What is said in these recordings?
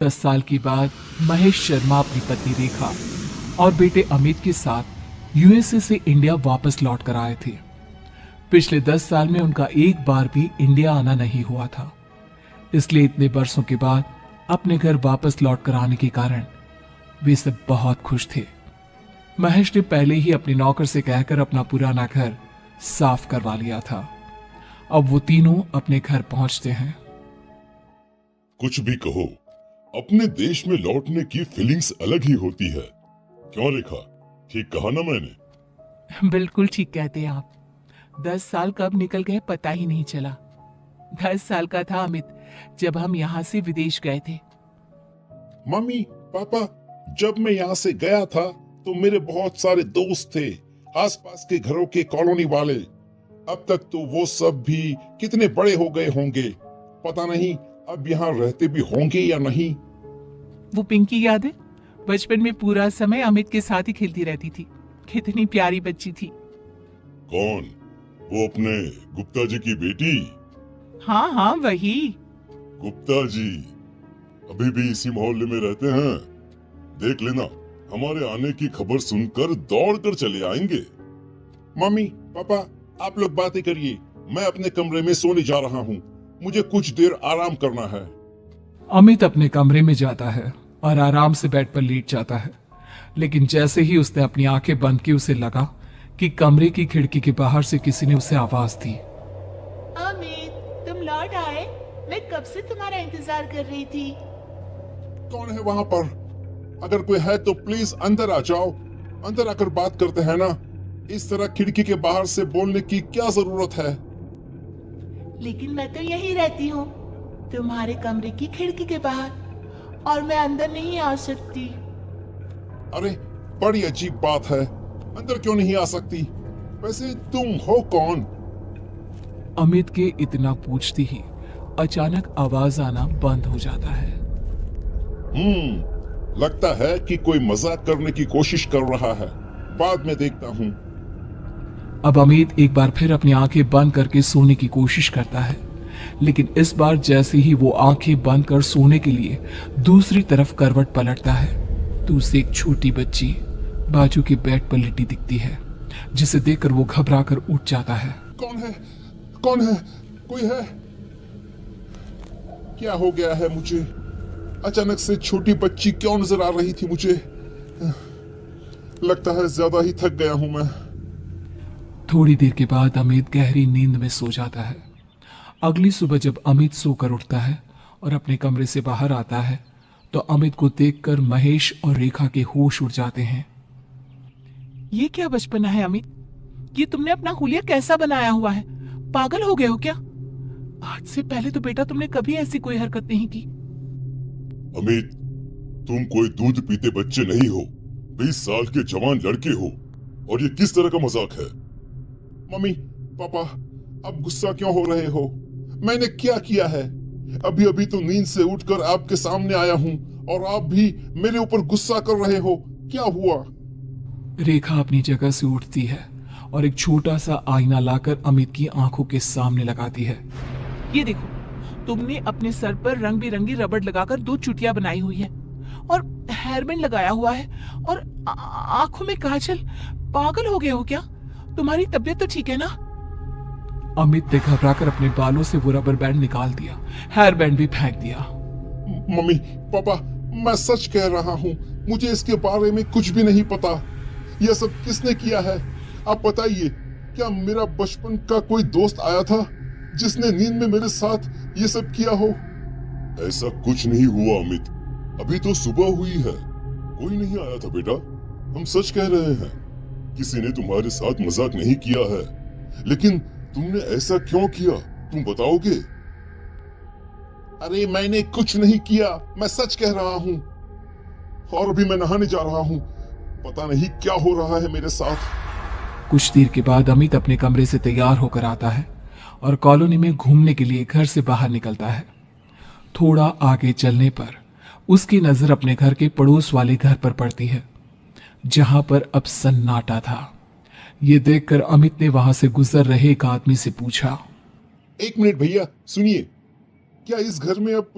10 साल के बाद महेश शर्मा अपनी पत्नी रेखा और बेटे अमित के साथ यूएसए से इंडिया वापस लौट कर आए थे। पिछले 10 साल में उनका एक बार भी इंडिया आना नहीं हुआ था, इसलिए इतने बरसों के बाद अपने घर वापस लौट कर आने के कारण वे सब बहुत खुश थे। महेश ने पहले ही अपने नौकर से कहकर अपना पुराना घर साफ करवा लिया था। अब वो तीनों अपने घर पहुंचते हैं। कुछ भी कहो, अपने देश में लौटने की फीलिंग्स अलग ही होती है। क्यों रेखा, ठीक कहा ना मैंने? बिल्कुल ठीक कहते हैं आप। 10 साल कब निकल गए पता ही नहीं चला। 10 साल का था अमित जब हम यहाँ से विदेश गए थे। मम्मी पापा, जब मैं यहाँ से गया था तो मेरे बहुत सारे दोस्त थे, आसपास के घरों के कॉलोनी वाले। अब तक तो वो सब भी कितने बड़े हो गए होंगे, पता नहीं अब यहाँ रहते भी होंगे या नहीं। वो पिंकी याद है? बचपन में पूरा समय अमित के साथ ही खेलती रहती थी। कितनी प्यारी बच्ची थी। कौन? वो अपने गुप्ता जी की बेटी? हाँ हाँ वही। गुप्ता जी अभी भी इसी मोहल्ले में रहते हैं। देख लेना, हमारे आने की खबर सुनकर दौड़ कर चले आएंगे। मम्मी पापा, आप लोग बातें करिए, मैं अपने कमरे में सोने जा रहा हूँ। मुझे कुछ देर आराम करना है। अमित अपने कमरे में जाता है और आराम से बेड पर लेट जाता है, लेकिन जैसे ही उसने अपनी आंखें बंद की उसे लगा कि कमरे की खिड़की के बाहर से किसी ने उसे आवाज दी। अमित, तुम लौट आए? मैं कब से तुम्हारा इंतजार कर रही थी। कौन है वहाँ पर? अगर कोई है तो प्लीज अंदर आ जाओ। अंदर आकर बात करते हैं ना। इस तरह खिड़की के बाहर से बोलने की क्या जरूरत है? लेकिन मैं तो यहीं रहती हूँ, तुम्हारे कमरे की खिड़की के बाहर, और मैं अंदर नहीं आ सकती। अरे बड़ी अजीब बात है, अंदर क्यों नहीं आ सकती? वैसे तुम हो कौन? अमित के इतना पूछती ही अचानक आवाज आना बंद हो जाता है। लगता है कि कोई मजाक करने की कोशिश कर रहा है। बाद में देखता हूँ। अब अमित एक बार फिर अपनी आंखें बंद करके सोने की कोशिश करता है, लेकिन इस बार जैसे ही वो आंखें बंद कर सोने के लिए दूसरी तरफ करवट पलटता है तो उसे एक छोटी बच्ची बाजू के बेड पर लेटी दिखती है, जिसे देखकर वो घबरा कर उठ जाता है। कौन है? कौन है? कोई है? क्या हो गया है मुझे? अचानक से छोटी बच्ची क्यों नजर आ रही थी मुझे? लगता है ज्यादा ही थक गया हूं मैं। थोड़ी देर के बाद अमित गहरी नींद में सो जाता है। अगली सुबह जब अमित सोकर उठता है और अपने कमरे से बाहर आता है तो अमित को देखकर महेश और रेखा के होश उड़ जाते हैं। ये क्या बचपना है अमित? ये तुमने अपना हुलिया कैसा बनाया हुआ है? पागल हो गए हो क्या? आज से पहले तो बेटा तुमने कभी ऐसी कोई हरकत नहीं की। अमित, तुम कोई दूध पीते बच्चे नहीं हो, 20 साल के जवान लड़के हो, और ये किस तरह का मजाक है? मम्मी पापा, अब गुस्सा क्यों हो रहे हो? मैंने क्या किया है? अभी अभी तो नींद से उठकर आपके सामने आया हूँ और आप भी मेरे ऊपर गुस्सा कर रहे हो। क्या हुआ? रेखा अपनी जगह से उठती है और एक छोटा सा आईना लाकर अमित की आंखों के सामने लगाती है। ये देखो, तुमने अपने सर पर रंग बिरंगी रबड़ लगाकर 2 चुटिया बनाई हुई है और हेयर बैंड लगाया हुआ है और आंखों में काजल। पागल हो गए हो क्या? तुम्हारी तबीयत तो ठीक है ना? अमित ने घबराकर अपने बालों से वो रबर बैंड निकाल दिया, हेयर बैंड भी फेंक दिया। मम्मी पापा, मैं सच कह रहा हूँ, मुझे इसके बारे में कुछ भी नहीं पता। यह सब किसने किया है? आप बताइए, क्या मेरा बचपन का कोई दोस्त आया था जिसने नींद में मेरे साथ ये सब किया हो? ऐसा कुछ नहीं हुआ अमित, अभी तो सुबह हुई है। कोई नहीं आया था बेटा, हम सच कह रहे हैं। किसी ने तुम्हारे साथ मजाक नहीं किया है, लेकिन तुमने ऐसा क्यों किया, तुम बताओगे? अरे मैंने कुछ नहीं किया, मैं सच कह रहा हूँ। और अभी मैं नहाने जा रहा हूँ, पता नहीं क्या हो रहा है मेरे साथ। कुछ देर के बाद अमित अपने कमरे से तैयार होकर आता है और कॉलोनी में घूमने के लिए घर से बाहर निकलता है। थोड़ा आगे चलने पर उसकी नजर अपने घर के पड़ोस वाले घर पर पड़ती है, जहां पर अब सन्नाटा था। ये देखकर अमित ने वहां से गुजर रहे एक आदमी से पूछा, 1 मिनट भैया, सुनिए, क्या इस घर में अब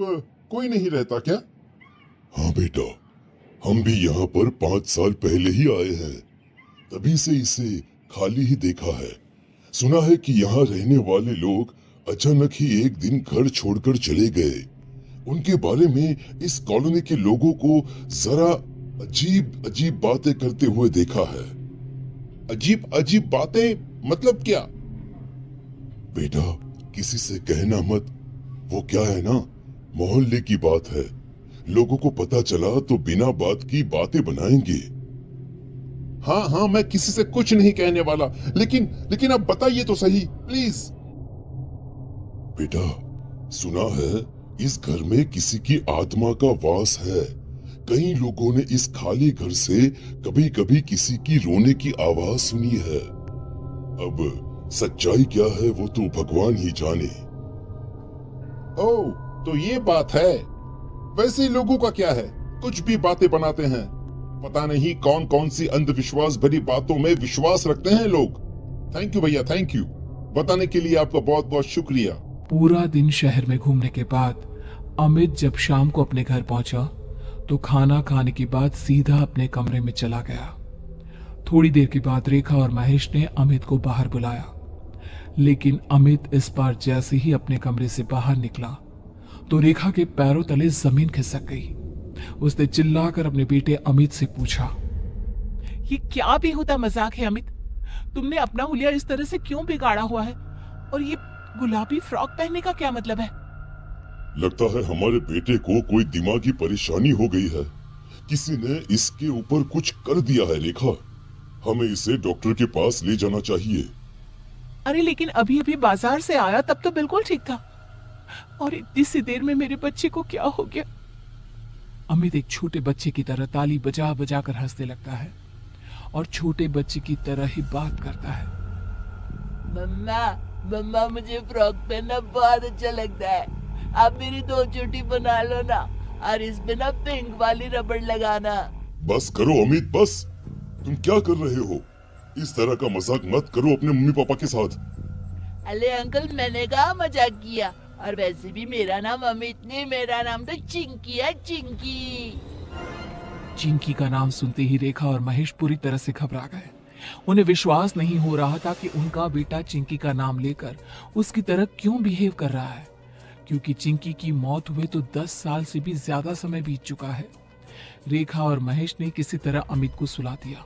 कोई नहीं रहता क्या? हाँ बेटा, हम भी यहाँ पर 5 साल पहले ही आए हैं। तभी से इसे खाली ही देखा है। सुना है कि यहाँ रहने वाले लोग अचानक ही एक दिन घर छोड़कर चले गए। उनके बारे में इस कॉलोनी के लोगों को जरा अजीब अजीब बातें करते हुए देखा है। अजीब अजीब बातें मतलब क्या? बेटा, किसी से कहना मत। वो क्या है ना, मोहल्ले की बात है। लोगों को पता चला तो बिना बात की बातें बनाएंगे। हाँ हाँ, मैं किसी से कुछ नहीं कहने वाला, लेकिन अब बताइए तो सही, प्लीज। बेटा, सुना है इस घर में किसी की आत्मा का वास है। कई लोगों ने इस खाली घर से कभी कभी किसी की रोने की आवाज सुनी है। अब सच्चाई क्या है वो तो भगवान ही जाने। ओह, तो ये बात है। वैसे लोगों का क्या है, कुछ भी बातें बनाते हैं। पता नहीं कौन कौन सी अंधविश्वास भरी बातों में विश्वास रखते हैं लोग। थैंक यू भैया, थैंक यू। बताने के लिए आपका बहुत बहुत शुक्रिया। पूरा दिन शहर में घूमने के बाद अमित जब शाम को अपने घर पहुंचा तो खाना खाने के बाद सीधा अपने कमरे में चला गया। थोड़ी देर के बाद रेखा और महेश ने अमित को बाहर बुलाया, लेकिन अमित इस बार जैसे ही अपने कमरे से बाहर निकला तो रेखा के पैरों तले जमीन खिसक गई। उसने चिल्लाकर अपने बेटे अमित से पूछा, ये क्या बेहुदा मजाक है अमित? तुमने अपना हुलिया इस तरह से क्यों बिगाड़ा हुआ है? और ये गुलाबी फ्रॉक पहनने का क्या मतलब है? लगता है हमारे बेटे को कोई दिमागी परेशानी हो गई है। किसी ने इसके ऊपर कुछ कर दिया है रेखा। हमें इसे डॉक्टर के पास ले जाना चाहिए। अरे लेकिन अभी अभी बाजार से आया, तब तो बिल्कुल ठीक था, और इतनी सी देर में मेरे बच्चे को क्या हो गया? अमित एक छोटे बच्चे की तरह ताली बजा बजा कर हंसने लगता है और छोटे बच्चे की तरह ही बात करता है। मम्मा मम्मा, मुझे फ्रॉक पहनना बहुत अच्छा लगता है। आप मेरी 2 चोटी बना लो ना, और इस पे ना पिंक वाली रबड़ लगाना। बस करो अमित, बस। तुम क्या कर रहे हो? इस तरह का मजाक मत करो अपने मम्मी पापा के साथ। अरे अंकल, मैंने कहा मजाक किया, और वैसे भी मेरा नाम अमित नहीं, मेरा नाम तो चिंकी है, चिंकी। चिंकी का नाम सुनते ही रेखा और महेश पूरी तरह से घबरा गए। उन्हें विश्वास नहीं हो रहा था कि उनका बेटा चिंकी का नाम लेकर उसकी तरह क्यों बिहेव कर रहा है, क्योंकि चिंकी की मौत हुए तो 10 साल से भी ज्यादा समय बीत चुका है। रेखा और महेश ने किसी तरह अमित को सुला दिया,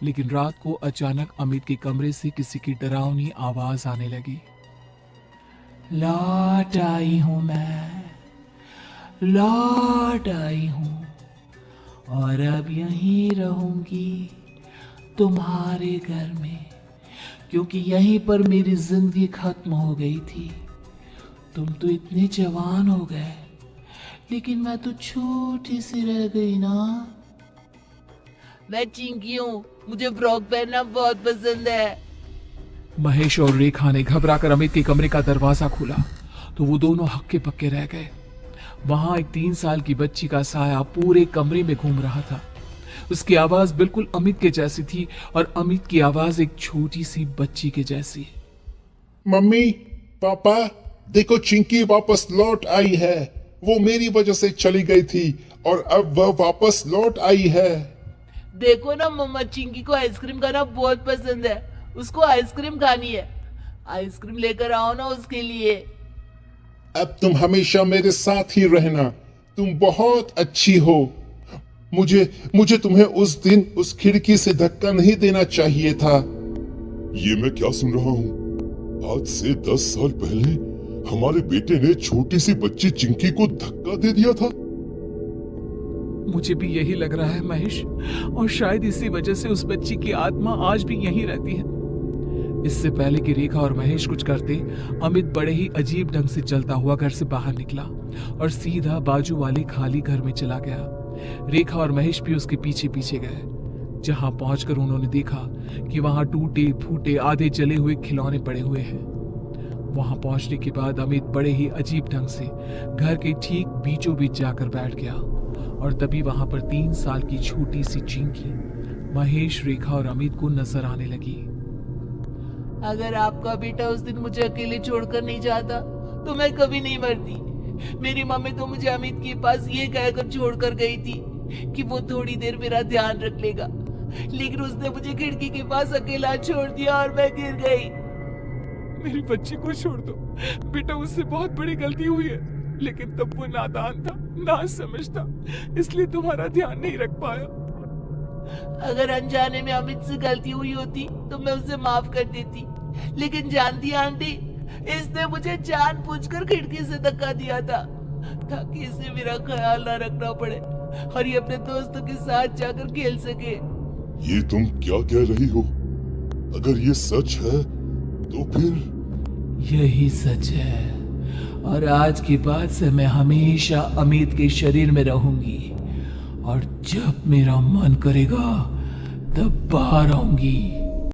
लेकिन रात को अचानक अमित के कमरे से किसी की डरावनी आवाज आने लगी। लौट आई हूं मैं, लौट आई हूं, और अब यहीं रहूंगी तुम्हारे घर में, क्योंकि यहीं पर मेरी जिंदगी खत्म हो गई थी। तुम तो इतने जवान हो गए, लेकिन मैं तो छोटी सी रह गई ना। मैं चिंकी हूँ, मुझे फ्रॉक पहनना बहुत पसंद है। महेश और रेखा ने घबराकर अमित के कमरे का दरवाजा खोला तो वो दोनों हक्के पक्के रह गए। वहां एक 3 साल की बच्ची का साया पूरे कमरे में घूम रहा था। उसकी आवाज बिल्कुल अमित के जैसी थी और अमित की आवाज एक छोटी सी बच्ची के जैसी। मम्मी पापा, देखो चिंकी वापस लौट आई है। वो मेरी वजह से चली गई थी और अब वह वापस लौट आई है। देखो ना मम्मा, चिंकी को आइसक्रीम खाना बहुत पसंद है, उसको आइसक्रीम खानी है। आइसक्रीम लेकर आओ ना उसके लिए। अब तुम हमेशा मेरे साथ ही रहना। तुम बहुत अच्छी हो। मुझे तुम्हें उस दिन उस खिड़की से धक्का नहीं देना चाहिए था। ये मैं क्या सुन रहा हूँ? आज से 10 साल पहले हमारे बेटे ने छोटी सी बच्ची चिंकी को धक्का दे दिया था। मुझे भी यही लग रहा है महेश, और शायद इसी वजह से उस बच्ची की आत्मा आज भी यहीं रहती है। इससे पहले कि रेखा और महेश कुछ करते, अमित बड़े ही अजीब ढंग से चलता हुआ घर से बाहर निकला और सीधा बाजू वाले खाली घर में चला गया। रेखा और महेश भी उसके पीछे पीछे गए। जहां पहुंचकर उन्होंने देखा कि वहां टूटे फूटे आधे जले हुए खिलौने पड़े हुए हैं। वहां पहुंचने के बाद अमित बड़े ही अजीब ढंग से घर के ठीक बीचों बीच जाकर बैठ गया, और तभी वहां पर 3 साल की छोटी सी चिंकी महेश, रेखा और अमित को नजर आने लगी। अगर आपका बेटा उस दिन मुझे अकेले छोड़कर नहीं जाता तो मैं कभी नहीं मरती। मेरी मम्मी तो मुझे अमित के पास ये कहकर छोड़कर गई थी कि वो थोड़ी देर मेरा ध्यान रख लेगा, लेकिन उसने मुझे खिड़की के पास अकेला छोड़ दिया और मैं गिर गई। मेरी बच्ची को छोड़ दो बेटा, उससे बहुत बड़ी गलती हुई है, लेकिन तब वो नादान था, ना समझता, इसलिए तुम्हारा ध्यान नहीं रख पाया। अगर अनजाने में अमित से गलती हुई होती तो मैं उसे माफ कर देती, लेकिन जानती आंटी, इसने मुझे जानबूझकर खिड़की से धक्का दिया था ताकि इसे मेरा ख्याल ना रखना पड़े और ये अपने दोस्तों के साथ जाकर खेल सके। ये तुम क्या कह रही हो? अगर ये सच है तो फिर यही सच है, और आज के बाद से मैं हमेशा अमित के शरीर में रहूंगी, और जब मेरा मन करेगा तब बाहर आऊंगी।